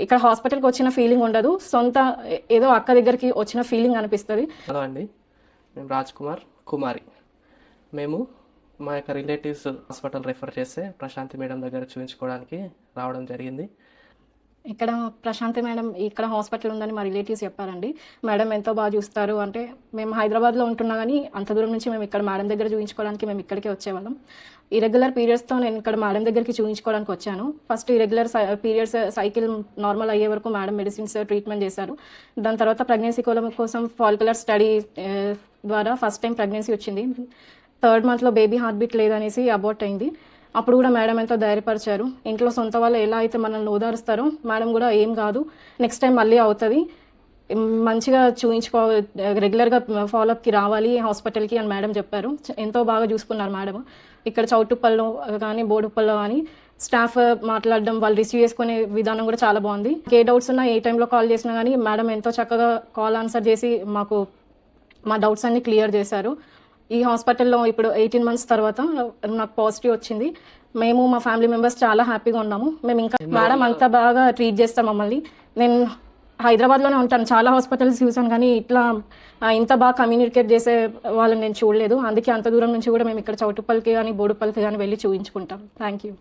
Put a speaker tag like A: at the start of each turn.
A: ఇక్కడ హాస్పిటల్కి వచ్చిన ఫీలింగ్ ఉండదు, సొంత ఏదో అక్క దగ్గరికి వచ్చిన ఫీలింగ్ అనిపిస్తుంది.
B: హలో అండి, మేము రాజ్ కుమార్ కుమారి. మేము మా యొక్క రిలేటివ్స్ హాస్పిటల్ రెఫర్ చేస్తే ప్రశాంతి మేడం దగ్గర చూపించుకోవడానికి రావడం జరిగింది.
A: ఇక్కడ ప్రశాంతి మేడం ఇక్కడ హాస్పిటల్ ఉందని మా రిలేటివ్స్ చెప్పారండి. మేడం ఎంతో బాగా చూస్తారు అంటే, మేము హైదరాబాద్లో ఉంటున్నా కానీ అంత దూరం నుంచి మేము ఇక్కడ మేడం దగ్గర చూపించుకోవడానికి మేము ఇక్కడికే వచ్చేవాళ్ళం. ఇరెగ్యులర్ పీరియడ్స్తో నేను ఇక్కడ మేడం దగ్గరికి చూపించుకోవడానికి వచ్చాను. First irregular periods cycle normal అయ్యే వరకు మేడం మెడిసిన్స్ ట్రీట్మెంట్ చేశారు. దాని తర్వాత ప్రెగ్నెన్సీ కోసం ఫాలిక్యులర్ స్టడీ ద్వారా ఫస్ట్ టైం ప్రెగ్నెన్సీ వచ్చింది. 3rd మంత్లో బేబీ హార్ట్ బీట్ లేదనేసి అబార్ట్ అయింది. అప్పుడు కూడా మేడం ఎంతో ధైర్యపరిచారు. ఇంట్లో సొంత వాళ్ళు ఎలా అయితే మనల్ని ఓదారుస్తారో మేడం కూడా ఏం కాదు, నెక్స్ట్ టైం మళ్ళీ అవుతుంది, మంచిగా రెగ్యులర్గా ఫాలోఅప్కి రావాలి హాస్పిటల్కి అని మేడం చెప్పారు. ఎంతో బాగా చూసుకున్నారు మేడం. ఇక్కడ చౌటుప్పల్లో కానీ బోడుప్పల్లో కానీ స్టాఫ్ మాట్లాడడం, వాళ్ళు రిసీవ్ చేసుకునే విధానం కూడా చాలా బాగుంది. ఏ డౌట్స్ ఉన్నా ఏ టైంలో కాల్ చేసినా కానీ మేడం ఎంతో చక్కగా కాల్ ఆన్సర్ చేసి మాకు మా డౌట్స్ అన్ని క్లియర్ చేశారు. ఈ హాస్పిటల్లో ఇప్పుడు 18 months తర్వాత నాకు పాజిటివ్ వచ్చింది. మేము మా ఫ్యామిలీ మెంబర్స్ చాలా హ్యాపీగా ఉన్నాము. మేము ఇంకా మేడం అంత బాగా ట్రీట్ చేస్తాం మమ్మల్ని. నేను హైదరాబాద్లోనే ఉంటాను, చాలా హాస్పిటల్స్ చూసాను కానీ ఇట్లా ఇంత బాగా కమ్యూనికేట్ చేసే వాళ్ళని నేను చూడలేదు. అందుకే అంత దూరం నుంచి కూడా మేము ఇక్కడ చౌటుప్పల్కి కానీ బోడుప్పల్కి కానీ వెళ్ళి చూపించుకుంటాం. Thank you.